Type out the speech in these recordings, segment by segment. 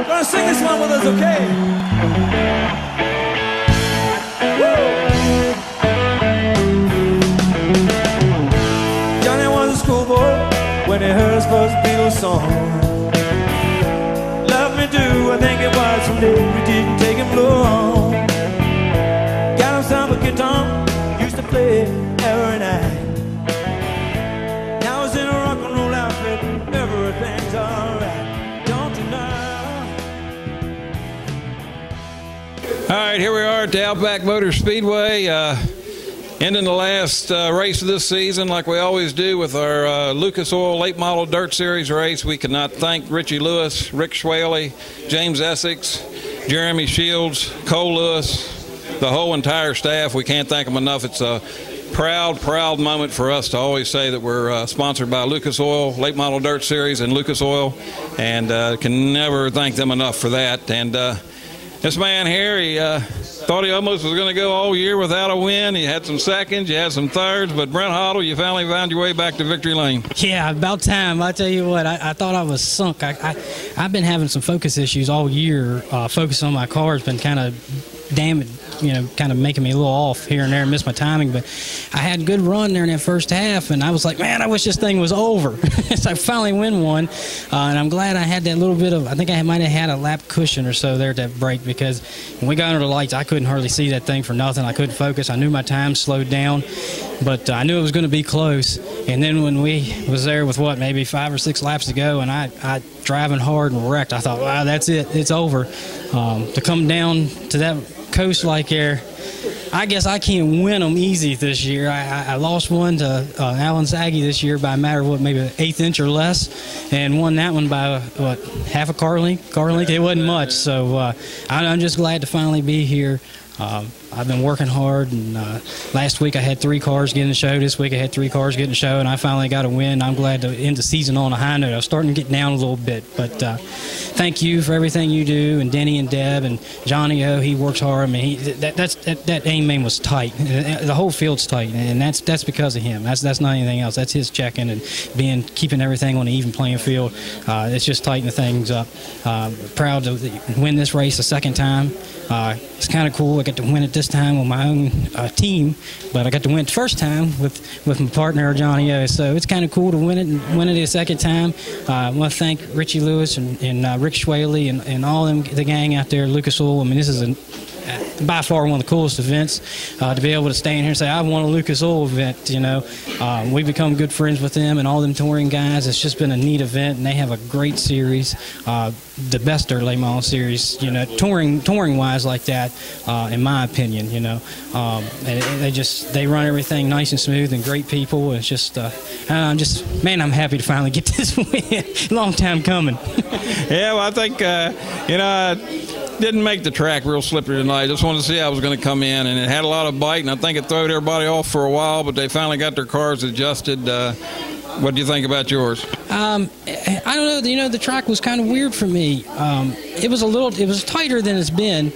Gonna sing this one with us, okay? Johnny was a schoolboy when he heard his first Beatles song. Love me do, I think it was someday. We didn't take him long. Got himself a guitar, used to play every night. Now he's in a rock and roll outfit, everything's alright. Don't you know? All right, here we are at the Outback Motor Speedway, ending the last race of this season like we always do with our Lucas Oil Late Model Dirt Series race. We cannot thank Richie Lewis, Rick Schwaley, James Essex, Jeremy Shields, Cole Lewis, the whole entire staff. We can't thank them enough. It's a proud moment for us to always say that we're sponsored by Lucas Oil, Late Model Dirt Series, and Lucas Oil, and can never thank them enough for that. And this man here, he thought he almost was going to go all year without a win. He had some seconds, you had some thirds, but Brent Hoddle, you finally found your way back to victory lane. Yeah, about time. I tell you what, I thought I was sunk. I've been having some focus issues all year. Focus on my car has been kind of damaged, you know, kind of making me a little off here and there and miss my timing. But I had a good run there in that first half, and I was like, man, I wish this thing was over. So I finally win one, and I'm glad I had that little bit of, I think I might have had a lap cushion or so there at that break, because when we got under the lights, I couldn't hardly see that thing for nothing. I couldn't focus. I knew my time slowed down, but I knew it was going to be close. And then when we was there with, what, maybe 5 or 6 laps to go, and I driving hard and wrecked, I thought, wow, that's it. It's over. To come down to that coast like there, I guess I can't win them easy this year. I lost one to Alan Saggy this year by a matter of, what, maybe an 1/8 inch or less, and won that one by, what, half a car length? It wasn't much. So I'm just glad to finally be here. I've been working hard, and last week I had 3 cars getting the show. This week I had 3 cars getting the show, and I finally got a win. I'm glad to end the season on a high note. I was starting to get down a little bit, but thank you for everything you do, and Denny and Deb and Johnny O. He works hard. I mean, that aim main was tight. The whole field's tight, and that's because of him. That's not anything else. That's his checking and keeping everything on an even playing field. It's just tightening things up. Proud to win this race a second time. It's kind of cool. I got to win it this time with my own team, but I got to win it the first time with my partner Johnny O. So it's kind of cool to win it a second time. I want to thank Richie Lewis and Rick Schwaley and all them, the gang out there at Lucas Oil. I mean, this is by far one of the coolest events, to be able to stand here and say I won a Lucas Oil event. You know, we've become good friends with them and all them touring guys. It's just been a neat event, and they have a great series, the best dirt late model series, you know, touring wise like that, in my opinion. You know, and they run everything nice and smooth, and great people. It's just I'm happy to finally get this win. Long time coming. Yeah, well, I think didn't make the track real slippery tonight. Just wanted to see how it was going to come in, and it had a lot of bite, and I think it threw everybody off for a while, but they finally got their cars adjusted. What do you think about yours? I don't know. You know, the track was kind of weird for me. It was tighter than it's been,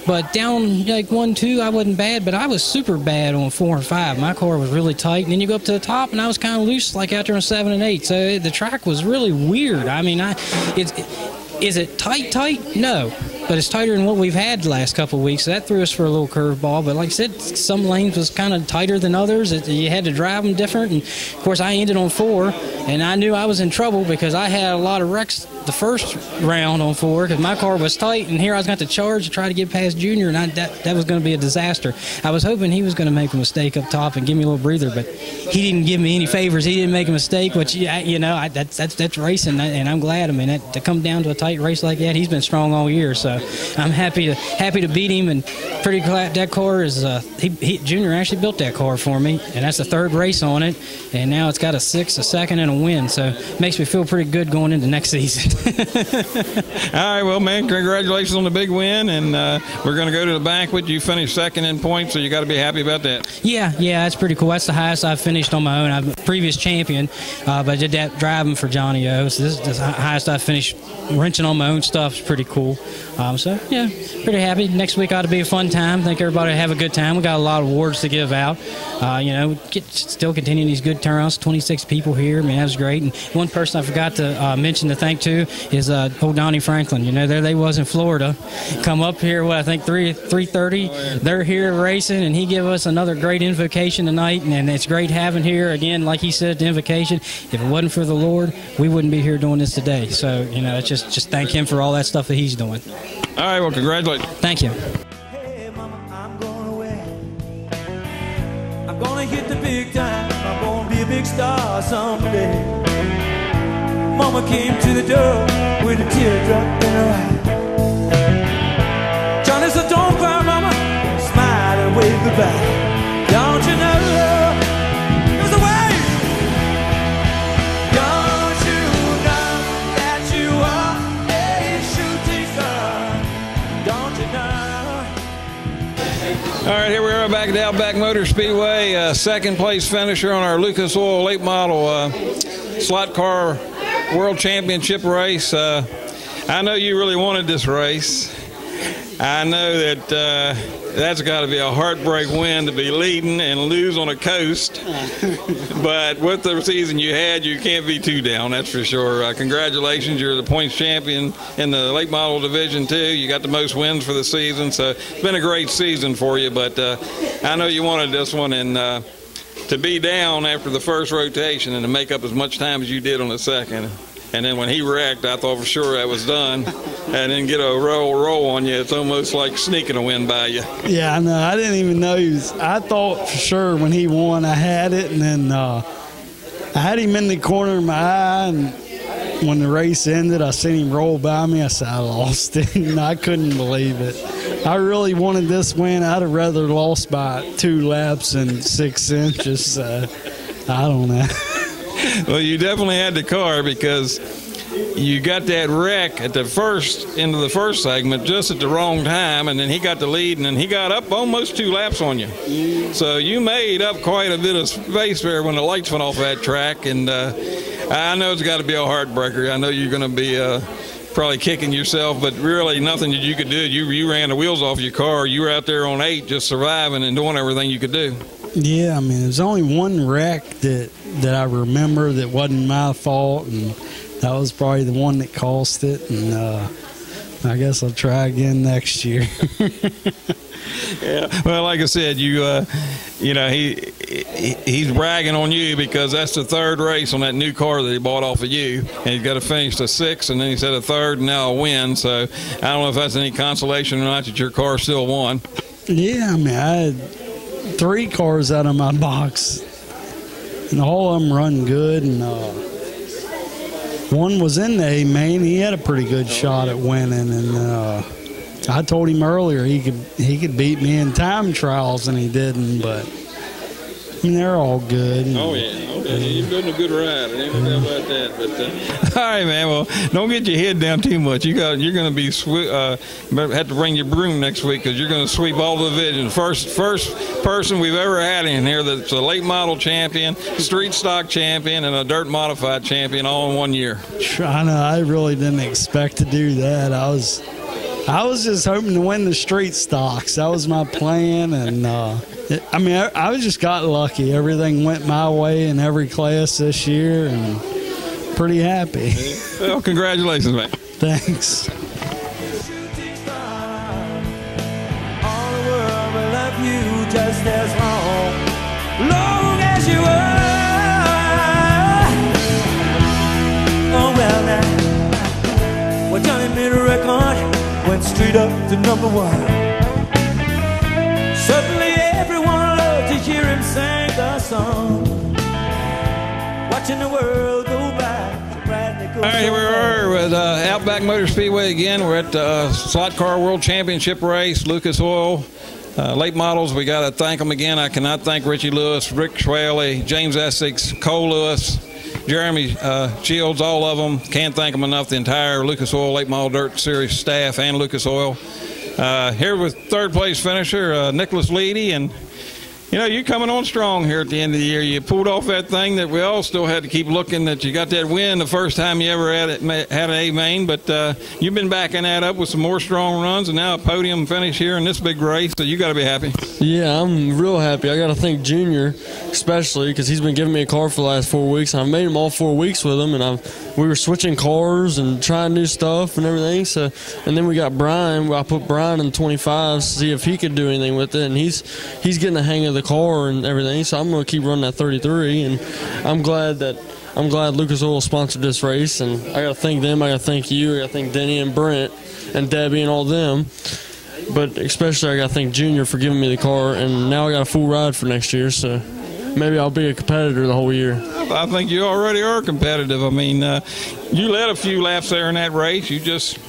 but down like 1-2, I wasn't bad, but I was super bad on 4 and 5. My car was really tight, and then you go up to the top, and I was kind of loose, like out there on 7 and 8. So the track was really weird. I mean, is it tight? No. But it's tighter than what we've had the last couple of weeks. So that threw us for a little curveball. But like I said, some lanes was kind of tighter than others. You had to drive them different. And, of course, I ended on 4, and I knew I was in trouble because I had a lot of wrecks the first round on 4 because my car was tight, and here I was going to charge to try to get past Junior, and that was going to be a disaster. I was hoping he was going to make a mistake up top and give me a little breather, but he didn't give me any favors. He didn't make a mistake, which, you know, that's racing, and I'm glad. I mean, to come down to a tight race like that, he's been strong all year, so I'm happy to beat him, and pretty glad that car is. Junior actually built that car for me, and that's the 3rd race on it, and now it's got a 6th, a 2nd, and a win. So it makes me feel pretty good going into next season. All right, well, man, congratulations on the big win, and we're going to go to the banquet. You finished 2nd in points, so you got to be happy about that. Yeah, that's pretty cool. That's the highest I've finished on my own. I'm a previous champion, but I did that driving for Johnny O. So this is the highest I've finished wrenching on my own stuff. Is pretty cool. So, yeah, pretty happy. Next week ought to be a fun time. I think everybody will have a good time. We got a lot of awards to give out. Still continuing these good turnouts, 26 people here. I mean, that was great. And one person I forgot to mention to thank to is old Donnie Franklin. There they was in Florida. Come up here, I think 3:30. Oh, yeah. They're here racing, and he gave us another great invocation tonight, and it's great having here. Again, like he said, the invocation, if it wasn't for the Lord, we wouldn't be here doing this today. So, it's just thank him for all that stuff that he's doing. All right, well, congratulations. Thank you. Hey, Mama, I'm going away. I'm going to hit the big time. I'm going to be a big star someday. Mama came to the door with a teardrop in her eye. Johnny said, don't cry, Mama. Smile and wave goodbye. Don't you know? All right, here we are back at the Outback Motor Speedway. Second place finisher on our Lucas Oil late model slot car world championship race. I know you really wanted this race. I know that that's got to be a heartbreak win to be leading and lose on a coast. But with the season you had, you can't be too down, that's for sure. Congratulations, you're the points champion in the late model division too. You got the most wins for the season, so it's been a great season for you. But I know you wanted this one, and to be down after the first rotation and to make up as much time as you did on the second. And then when he wrecked, I thought for sure that was done. And then get a roll on you, it's almost like sneaking a win by you. Yeah, I know. I didn't even know he was. I thought for sure when he won, I had it. And then I had him in the corner of my eye. And when the race ended, I seen him roll by me. I said, I lost it. And I couldn't believe it. I really wanted this win. I'd have rather lost by 2 laps and 6 inches. I don't know. Well, you definitely had the car because you got that wreck at the into the first segment just at the wrong time, and then he got the lead, and then he got up almost 2 laps on you. So you made up quite a bit of space there when the lights went off that track, and I know it's got to be a heartbreaker. I know you're going to be probably kicking yourself, but really nothing that you could do. You ran the wheels off your car. You were out there on 8 just surviving and doing everything you could do. Yeah, I mean, there's only one wreck that I remember that wasn't my fault, and that was probably the one that cost it, and I guess I'll try again next year. Yeah, well, like I said, he's bragging on you because that's the 3rd race on that new car that he bought off of you, and he's got to finish the 6th, and then he said a 3rd, and now a win. So I don't know if that's any consolation or not that your car still won. Yeah, I mean, I had 3 cars out of my box, and all of them run good, and one was in the A-main. He had a pretty good shot at winning, and I told him earlier he could beat me in time trials, and he didn't, but I mean, they're all good. Oh, yeah. You're doing a good ride. I ain't no doubt about that. But, all right, man. Well, don't get your head down too much. You're going to be have to bring your broom next week because you're going to sweep all the divisions. First person we've ever had in here that's a late model champion, street stock champion, and a dirt modified champion all in 1 year. I know. I really didn't expect to do that. I was just hoping to win the street stocks. That was my plan, and I just got lucky. Everything went my way in every class this year, and pretty happy. Well, congratulations, man. Thanks. Shooting star, all the world will love you just as long as you are. Oh well now, well Johnny made a record, went straight up to #1. Suddenly everyone loved to hear him sing the song. Watching the world go by. All right, here we are with Outback Motor Speedway again. We're at the Slot Car World Championship race, Lucas Oil. Late models, we got to thank them again. I cannot thank Richie Lewis, Rick Schwaley, James Essex, Cole Lewis, Jeremy Shields, all of them. Can't thank them enough, the entire Lucas Oil Late Model Dirt Series staff and Lucas Oil. Here with 3rd place finisher, Nicholas Leedy, and You know, you're coming on strong here at the end of the year. You pulled off that thing that we all still had to keep looking, that you got that win the first time you ever had an A-main, but you've been backing that up with some more strong runs, and now a podium finish here in this big race, so you got to be happy. Yeah, I'm real happy. I got to thank Junior especially, because he's been giving me a car for the last 4 weeks. I've made him all 4 weeks with him, and we were switching cars and trying new stuff and everything. So, and then we got Brian. I put Brian in 25 to see if he could do anything with it, and he's getting the hang of the car and everything. So I'm going to keep running that 33, and I'm glad Lucas Oil sponsored this race, and I got to thank them. I got to thank you. I got to thank Denny and Brent and Debbie and all them. But especially I got to thank Junior for giving me the car, and now I got a full ride for next year. So maybe I'll be a competitor the whole year. I think you already are competitive. I mean, you led a few laps there in that race. You just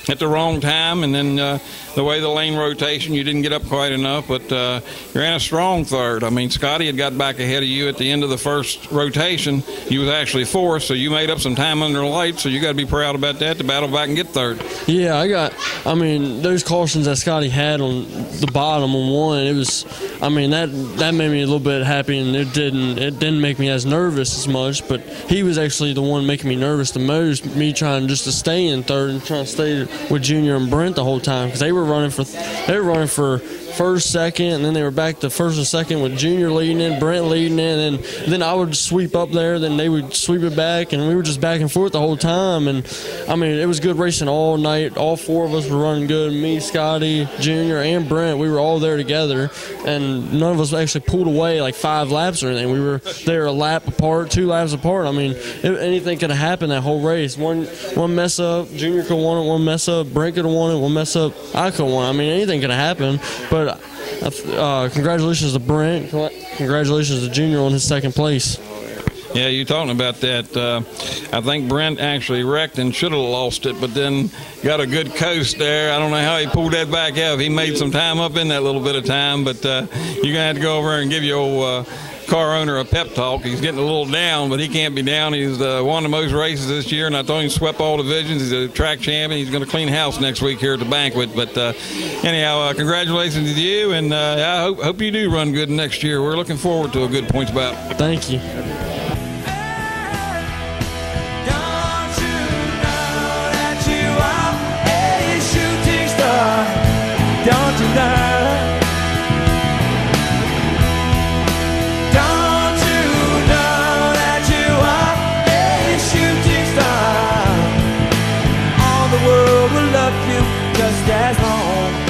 at the wrong time, and then the way the lane rotation, you didn't get up quite enough, but you ran a strong third. I mean, Scotty had got back ahead of you at the end of the first rotation. You was actually fourth, so you made up some time under the lights, so you got to be proud about that to battle back and get third. Yeah, those cautions that Scotty had on the bottom on one, that made me a little bit happy, and it didn't make me as nervous as much, but he was actually the one making me nervous the most, me trying just to stay in third and trying to stay with Junior and Brent the whole time, because they were running for first, second, and then they were back to first and second with Junior leading in, Brent leading in, and then I would sweep up there, then they would sweep it back, and we were just back and forth the whole time. And I mean, it was good racing all night. All four of us were running good. Me, Scotty, Junior, and Brent, we were all there together, and none of us actually pulled away like 5 laps or anything. We were there a lap apart, 2 laps apart. I mean, anything could have happened that whole race. One mess up, Junior could have won it. One mess up, Brent could have won it. One mess up, I could have won it. I mean, anything could have happened. But congratulations to Brent. Congratulations to Junior on his second place. Yeah, you're talking about that. I think Brent actually wrecked and should have lost it, but then got a good coast there. I don't know how he pulled that back out. He made some time up in that little bit of time, but you're going to have to go over and give your old car owner a pep talk. He's getting a little down, but he can't be down. He's won the most races this year, and I told him he swept all divisions. He's a track champion. He's going to clean house next week here at the banquet. But anyhow, congratulations to you, and I hope you do run good next year. We're looking forward to a good points bout. Thank you. Don't you know? Just as long